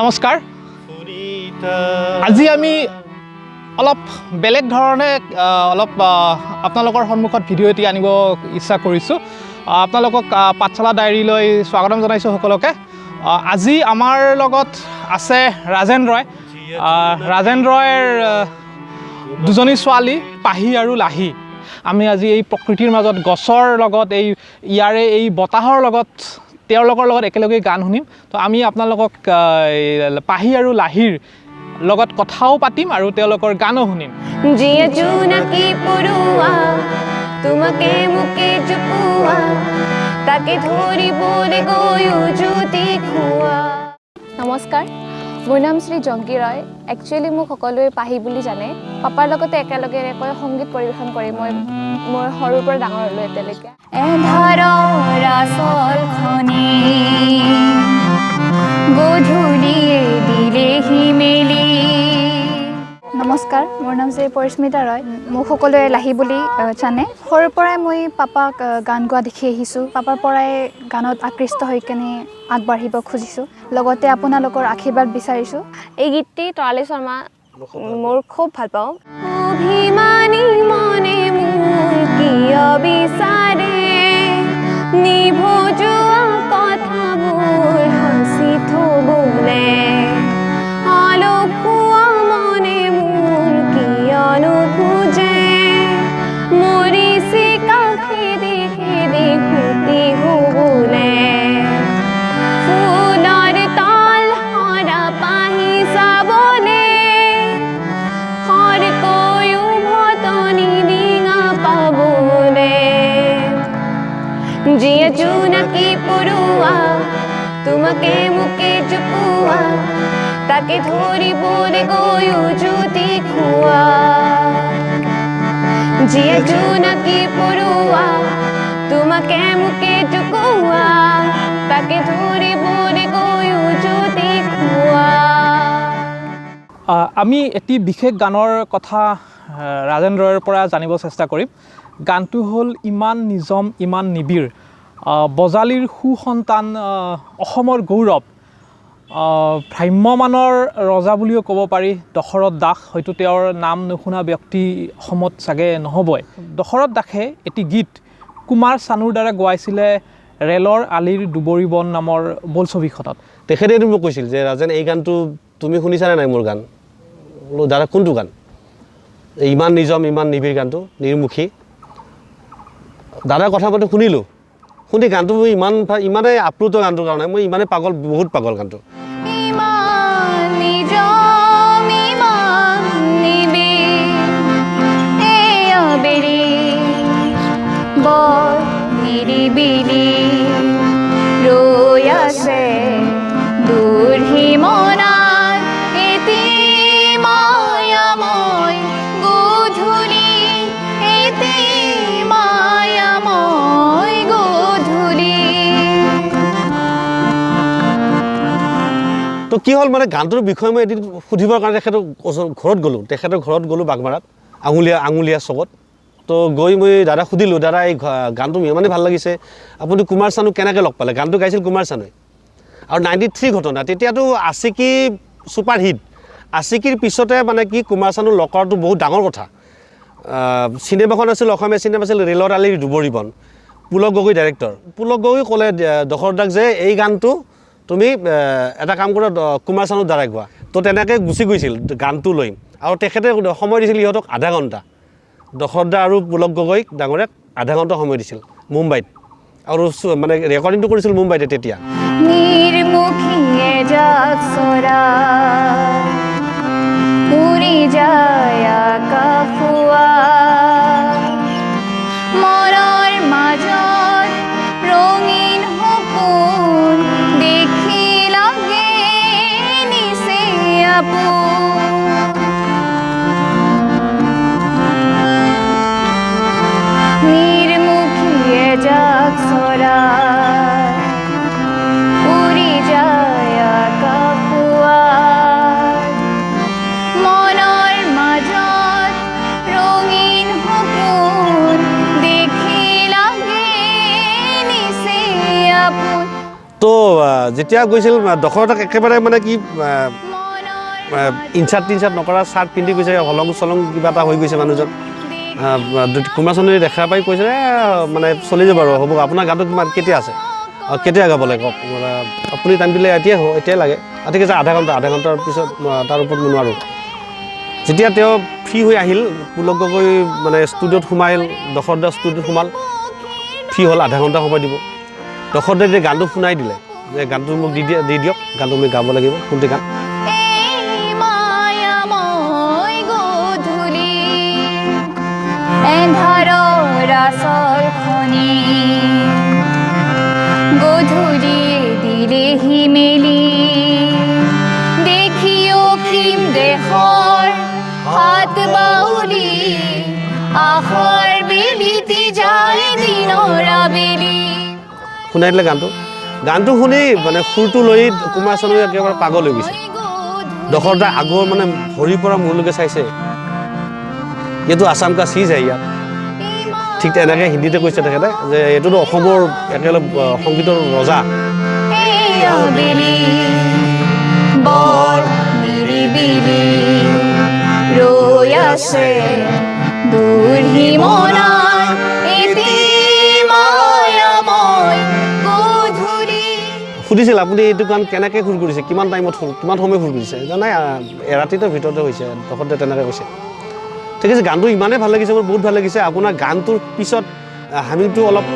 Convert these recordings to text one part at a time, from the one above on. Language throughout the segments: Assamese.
নমস্কাৰ আজি আমি অলপ বেলেগ ধৰণে আপোনালোকৰ সন্মুখত ভিডিঅ' এটি আনিব ইচ্ছা কৰিছোঁ আপোনালোকক পাঠশালা ডায়েৰীলৈ স্বাগতম জনাইছোঁ সকলোকে আজি আমাৰ লগত আছে ৰাজেন ৰয়ৰ দুজনী ছোৱালী পাহি আৰু লাহি আমি আজি এই প্ৰকৃতিৰ মাজত গছৰ লগত ইয়াৰে এই বতাহৰ লগত তেওঁলোকৰ লগত একেলগে গান শুনিম তো আমি আপোনালোকক পাহি আৰু লাহিৰ লগত কথাও পাতিম আৰু তেওঁলোকৰ গানো শুনিম জিয়া জোনাকি পৰুৱা তোমাকে মুকে জুপুৱা তাকে ধৰিবলৈ গৈ উজুতি খুৱা নমস্কাৰ মোৰ নাম শ্ৰী জংকী ৰয় একচুৱেলি মোক সকলোৱে পাহি বুলি জানে পাপাৰ লগতে একেলগে সংগীত পৰিৱেশন কৰি মই মোৰ সৰুৰ পৰা ডাঙৰ হ'লোঁ এতিয়ালৈকে এন্ধাৰৰ আচলখনি গধূলিয়ে দিলেহি মেলি নমস্কাৰ মোৰ নাম শ্ৰী পৰিস্মিতা ৰয় মোক সকলোৱে লাহি বুলি জানে সৰুৰ পৰাই মই পাপাক গান গোৱা দেখি আহিছোঁ পাপাৰ পৰাই গানত আকৃষ্ট হৈ কেনে আগবাঢ়িব খুজিছোঁ লগতে আপোনালোকৰ আশীৰ্বাদ বিচাৰিছোঁ এই গীতটি তৰালি শৰ্মা মোৰ খুব ভাল পাওঁ অভিমানী মনে মোৰ কিয় বিচাৰে নিভজোৱা কথাবোৰ সাঁচি থ'বলে আলসুৱা মনে মোৰ কিয়নো খোজে মৰিচিকা খেদি খেদি ফুটি হ'বলে ফুলৰ তাল সৰা পাহি চাবলে খৰকৈ উভতনি ডিঙা পাবলে জিয়া জোনাকি পৰুৱা তোমাকে মুকে জুপুৱা তাকে ধৰিবলৈ গৈ উজুতি খুৱা জিয়া জোনাকি পৰুৱা তোমাকে মুকে জুপুৱা তাকে ধৰিবলৈ গৈ উজুতি খুৱা আমি এটি বিশেষ গানৰ কথা ৰাজেন ৰয়ৰ পৰা জানিব চেষ্টা কৰিম গানটো হ'ল ইমান নিজম ইমান নিবিড় বজালীৰ সুসন্তান অসমৰ গৌৰৱ ভ্ৰাম্যমানৰ ৰজা বুলিও ক'ব পাৰি দশৰথ দাস হয়তো তেওঁৰ নাম নুশুনা ব্যক্তি অসমত চাগে নহ'বই দশৰথ দাসে এটি গীত কুমাৰ চানুৰ দ্বাৰা গোৱাইছিলে ৰেলৰ আলিৰ দুবৰি বন নামৰ বোলছবিখনত তেখেতে মোক কৈছিল যে ৰাজেন এই গানটো তুমি শুনিছানে নাই মোৰ গান বোলো দাদা কোনটো গান ইমান নিজম ইমান নিবিড় গানটো নিৰ্মুখী দাদাৰ কথা পাতি শুনিলোঁ শুনি গানটো মই ইমানেই আপ্লুত গানটোৰ কাৰণে মই ইমানেই পাগল বহুত পাগল গানটো তো কি হ'ল মানে গানটোৰ বিষয়ে মই এদিন সুধিবৰ কাৰণে তেখেতৰ ঘৰত গ'লোঁ বাগমাৰাত আঙুলীয়া চকত তো গৈ মই দাদা সুধিলোঁ দাদা এই গানটো ইমানেই ভাল লাগিছে আপুনি কুমাৰ চানু কেনেকৈ লগ পালে গানটো গাইছিল কুমাৰ চানুৱে আৰু 93 ঘটনা তেতিয়াতো আশিকি ছুপাৰ হিট আশিকিৰ পিছতে মানে কি কুমাৰ চানু লগ কৰাটো বহুত ডাঙৰ কথা চিনেমাখন আছিল অসমীয়া চিনেমা আছিল ৰেলৰ আলিৰ দুবৰি বন পুলক গগৈ ডাইৰেক্টৰ পুলক গগৈ ক'লে দশৰথ দাক যে এই গানটো তুমি এটা কাম কৰা কুমাৰ চানুৰ দ্বাৰাই গোৱা তো তেনেকৈ গুচি গৈছিল গানটো লৈ আৰু তেখেতে সময় দিছিল ইহঁতক আধা ঘণ্টা দশৰথ দা আৰু পুলক গগৈক ডাঙৰীয়াক আধা ঘণ্টা সময় দিছিল মুম্বাইত আৰু মানে ৰেকৰ্ডিংটো কৰিছিল মুম্বাইতে তেতিয়া নিৰ্মুখীয়ে যাক চৰা উৰি যায় আকাশুৱা মৰৰ মাজত ৰঙীন সপোন দেখি লাগে নিচে আপোন নিৰ্মুখীয়ে যাক চৰা উৰি যায় আকাশুৱা মনৰ মাজত তো যেতিয়া গৈছিল দশৰথক একেবাৰে মানে কি ইনচাৰ্ট টিনচাৰ্ট নকৰা চাৰ্ট পিন্ধি গৈছে, হলং চলং কিবা এটা হৈ গৈছে মানুহজন। কুমাৰ চানুৱে দেখা পাই কৈছে মানে চলি যাব আৰু হ'ব, আপোনাৰ গানটো কিমান কেতিয়া আছে, কেতিয়া গাব লাগে কওক, আপুনি টাইম দিলে এতিয়াই লাগে, ঠিক আছে আধা ঘণ্টাৰ পিছত তাৰ ওপৰত মই নোৱাৰোঁ। যেতিয়া তেওঁ ফ্ৰী হৈ আহিল, পুলক গগৈ মানে ষ্টুডিঅ'ত সোমাইল, দশৰথ ষ্টুডিঅ'ত সোমাল, ফ্ৰী হ'ল, আধা ঘণ্টা সময় দিব। দশৰথে যে গানটো শুনাই দিলে যে গানটো মোক দি দিয়ক, গানটো মই গাব লাগিব, কোনটো গান। গধূলি দিলেহি মেলি দেখি অসীম দেশৰ হাত বাউলি আশাৰ বেলিতি যায় দিনৰ আবেলি। শুনাই দিলে গানটো শুনি মানে সুৰটো লৈ কুমাৰ চানুৱে একেবাৰে পাগল হৈ গৈছে। দশৰথে আগৰ মানে ভৰিৰ পৰা মূৰলৈকে চাইছে, এইটো আছাম কা চিজ হয় ইয়াত। ঠিক তেনেকৈ হিন্দীতে কৈছে তেখেতে যে এইটোতো অসমৰ একেলগে সংগীতৰ ৰজা। সুধিছিল আপুনি এইটো গান কেনেকৈ সুৰ কৰিছে, কিমান টাইমত কিমান সময় সুৰ কৰিছে, নাই এৰাতিটোৰ ভিতৰতে হৈছে, দশৰথে তেনেকৈ কৈছে। ঠিক আছে, গানটো ইমানেই ভাল লাগিছে, মোৰ বহুত ভাল লাগিছে। আপোনাৰ গানটোৰ পিছত হামিংটো অলপ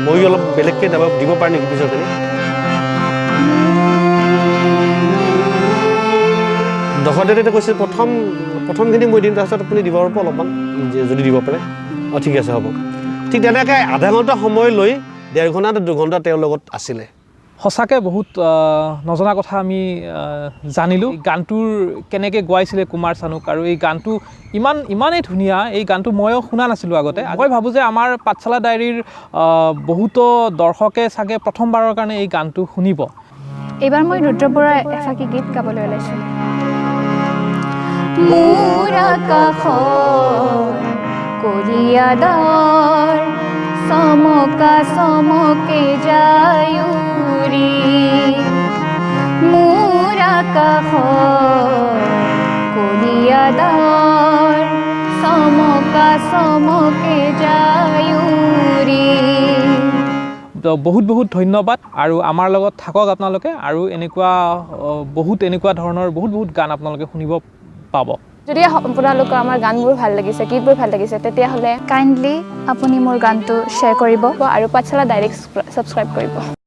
মই অলপ বেলেগকৈ দিব পাৰে নেকি পিছৰখিনি? দশৰথে তেতিয়া কৈছে প্ৰথমখিনি মই দিম, তাৰপিছত আপুনি দিব পাৰিব অলপমান যদি দিব পাৰে। ঠিক আছে হ'ব। ঠিক তেনেকৈ আধা ঘণ্টা সময় লৈ 1.5 ঘণ্টা 2 ঘণ্টা তেওঁৰ লগত আছিলে। সঁচাকৈ বহুত নজনা কথা আমি জানিলোঁ। গানটোৰ কেনেকৈ গোৱাইছিলে কুমাৰ চানুক, আৰু এই গানটো ইমানেই ধুনীয়া, এই গানটো ময়ো শুনা নাছিলোঁ আগতে। মই ভাবোঁ যে আমাৰ পাঠশালা ডায়েৰীৰ বহুতো দৰ্শকে চাগে প্ৰথমবাৰৰ কাৰণে এই গানটো শুনিব। এইবাৰ মই ৰুদ্ৰ বৰাৰ এফাকি গীত গাবলৈ ওলাইছোঁ। মোৰ আকাশৰ কলিয়াদাৰ চমকা চমকে যায়ুৰি, মোৰ আকাশৰ কলিয়াদাৰ চমকা চমকে যায়ুৰি। বহুত ধন্যবাদ, আৰু আমাৰ লগত থাকক আপোনালোকে, আৰু এনেকুৱা ধৰণৰ বহুত গান আপোনালোকে শুনিব পাব। যদি আপোনালোকৰ আমাৰ গানবোৰ ভাল লাগিছে, গীতবোৰ ভাল লাগিছে, তেতিয়াহ'লে কাইণ্ডলি আপুনি মোৰ গানটো শ্বেয়াৰ কৰিব আৰু পাঠশালা ডাইৰেক্ট ছাবস্ক্ৰাইব কৰিব।